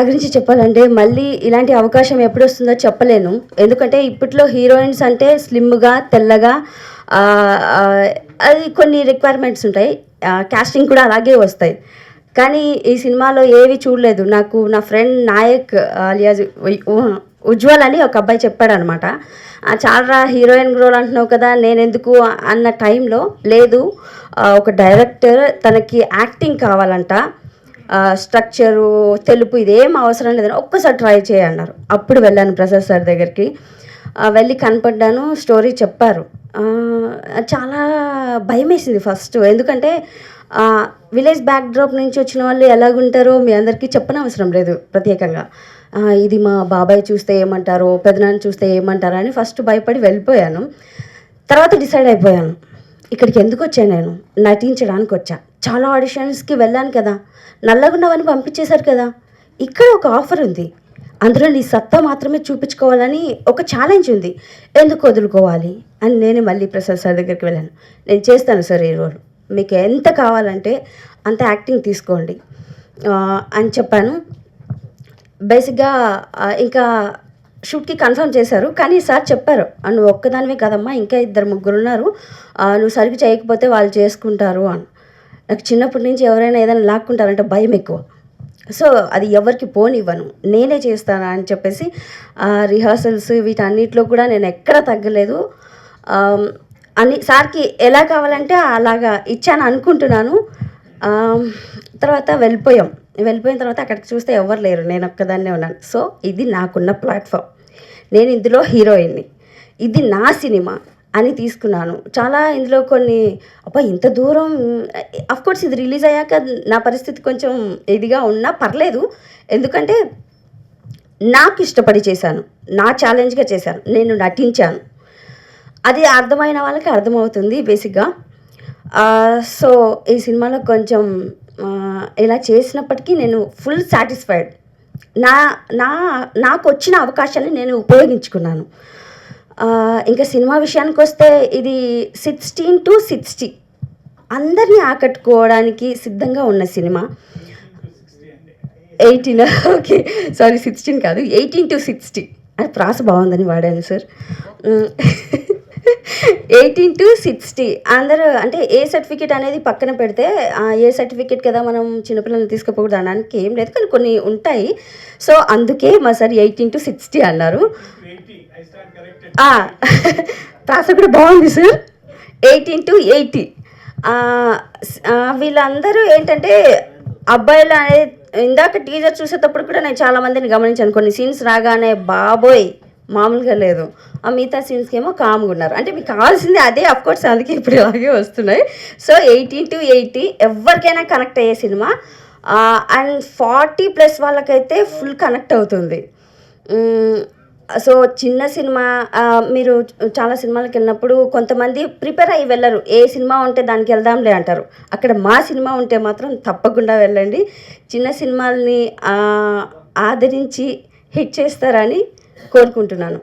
గురించి చెప్పాలంటే మళ్ళీ ఇలాంటి అవకాశం ఎప్పుడొస్తుందో చెప్పలేను. ఎందుకంటే ఇప్పట్లో హీరోయిన్స్ అంటే స్లిమ్‌గా, తెల్లగా అది కొన్ని రిక్వైర్మెంట్స్ ఉంటాయి. కాస్టింగ్ కూడా అలాగే వస్తాయి. కానీ ఈ సినిమాలో ఏవి చూడలేదు. నాకు నా ఫ్రెండ్ నాయక్ అలియాస్ ఉజ్వల్ అని ఒక అబ్బాయి చెప్పాడనమాట. చాలురా హీరోయిన్ రోల్ అంటున్నావు కదా నేనెందుకు అన్న టైంలో లేదు, ఒక డైరెక్టర్ తనకి యాక్టింగ్ కావాలంట, స్ట్రక్చరు తెలుపు ఇదేం అవసరం లేదని ఒక్కసారి ట్రై చేయన్నారు. అప్పుడు వెళ్ళాను ప్రసాద్ సార్ దగ్గరికి. వెళ్ళి కనపడ్డాను. స్టోరీ చెప్పారు. చాలా భయమేసింది ఫస్ట్. ఎందుకంటే విలేజ్ బ్యాక్డ్రాప్ నుంచి వచ్చిన వాళ్ళు ఎలాగుంటారో మీ అందరికీ చెప్పనవసరం లేదు ప్రత్యేకంగా. ఇది మా బాబాయ్ చూస్తే ఏమంటారో, పెదనాన్న చూస్తే ఏమంటారో అని ఫస్ట్ భయపడి వెళ్ళిపోయాను. తర్వాత డిసైడ్ అయిపోయాను, ఇక్కడికి ఎందుకు వచ్చాను, నేను నటించడానికి వచ్చా. చాలా ఆడిషన్స్కి వెళ్ళాను కదా, నల్లగున్నవని పంపించేశారు కదా, ఇక్కడ ఒక ఆఫర్ ఉంది, అందులో నీ సత్తా మాత్రమే చూపించుకోవాలని ఒక ఛాలెంజ్ ఉంది, ఎందుకు వదులుకోవాలి అని నేను మళ్ళీ ప్రసాద్ సార్ దగ్గరికి వెళ్ళాను. నేను చేస్తాను సార్ ఈ రోల్, మీకు ఎంత కావాలంటే అంత యాక్టింగ్ తీసుకోండి అని చెప్పాను. బేసిక్గా ఇంకా షూట్కి కన్ఫర్మ్ చేశారు. కానీ సార్ చెప్పారు, నువ్వు ఒక్కదానివే కదమ్మా, ఇంకా 2-3 ఉన్నారు, నువ్వు సరిగ్గా చేయకపోతే వాళ్ళు చేసుకుంటారు అని. నాకు చిన్నప్పటి నుంచి ఎవరైనా ఏదైనా లాక్కుంటారంటే భయం ఎక్కువ. సో అది ఎవరికి పోనివ్వను, నేనే చేస్తాను అని చెప్పేసి రిహార్సల్స్ వీటన్నిటిలో కూడా నేను ఎక్కడ తగ్గలేదు. అని సార్కి ఎలా కావాలంటే అలాగా ఇచ్చాను అనుకుంటున్నాను. తర్వాత వెళ్ళిపోయిన తర్వాత అక్కడికి చూస్తే ఎవరు లేరు, నేను ఒక్కదాన్నే ఉన్నాను. సో ఇది నాకున్న ప్లాట్ఫామ్, నేను ఇందులో హీరోయిన్ని, ఇది నా సినిమా అని తీసుకున్నాను. చాలా ఇందులో కొన్ని ఇంత దూరం అఫ్కోర్స్ ఇది రిలీజ్ అయ్యాక నా పరిస్థితి కొంచెం ఇదిగా ఉన్నా పర్లేదు. ఎందుకంటే నాకు ఇష్టపడి చేశాను, నా ఛాలెంజ్గా చేశాను, నేను నటించాను. అది అర్థమైన వాళ్ళకి అర్థమవుతుంది బేసిక్గా. సో ఈ సినిమాలో కొంచెం ఇలా చేసినప్పటికీ నేను ఫుల్ సాటిస్ఫైడ్. నాకు వచ్చిన అవకాశాన్ని నేను ఉపయోగించుకున్నాను. ఇంకా సినిమా విషయానికి వస్తే ఇది 16 to 60 అందరినీ ఆకట్టుకోవడానికి సిద్ధంగా ఉన్న సినిమా. 18 ఓకే సారీ 16 కాదు, 18 to 60 అది ప్రాస బాగుందని వాడాను సార్. 18 to 60 అందరూ అంటే ఏ సర్టిఫికేట్ అనేది పక్కన పెడితే, ఏ సర్టిఫికేట్ కదా మనం చిన్నపిల్లల్ని తీసుకుపోకూడదు అనడానికి ఏం లేదు, కానీ కొన్ని ఉంటాయి. సో అందుకే మా సార్ 18 to 60 అన్నారు. ప్రాస కూడా బాగుంది సార్, 18 to 80. వీళ్ళందరూ ఏంటంటే అబ్బాయిలు అనేది ఇందాక టీజర్ చూసేటప్పుడు కూడా నేను చాలామందిని గమనించాను. కొన్ని సీన్స్ రాగానే బాబోయ్ మామూలుగా లేదు, ఆ మిగతా సీన్స్కి ఏమో కామ్గా ఉన్నారు. అంటే మీకు కావాల్సింది అదే, అఫ్కోర్స్ అందుకే ఇప్పుడు ఇలాగే వస్తున్నాయి. సో 18 to 80 ఎవరికైనా కనెక్ట్ అయ్యే సినిమా. అండ్ 40+ వాళ్ళకైతే ఫుల్ కనెక్ట్ అవుతుంది. సో చిన్న సినిమా, మీరు చాలా సినిమాలకు వెళ్ళినప్పుడు కొంతమంది ప్రిపేర్ అయ్యి వెళ్ళరు, ఏ సినిమా ఉంటే దానికి వెళ్దాంలే అంటారు. అక్కడ మా సినిమా ఉంటే మాత్రం తప్పకుండా వెళ్ళండి. చిన్న సినిమాల్ని ఆదరించి హిట్ చేస్తారని కోరుకుంటున్నాను.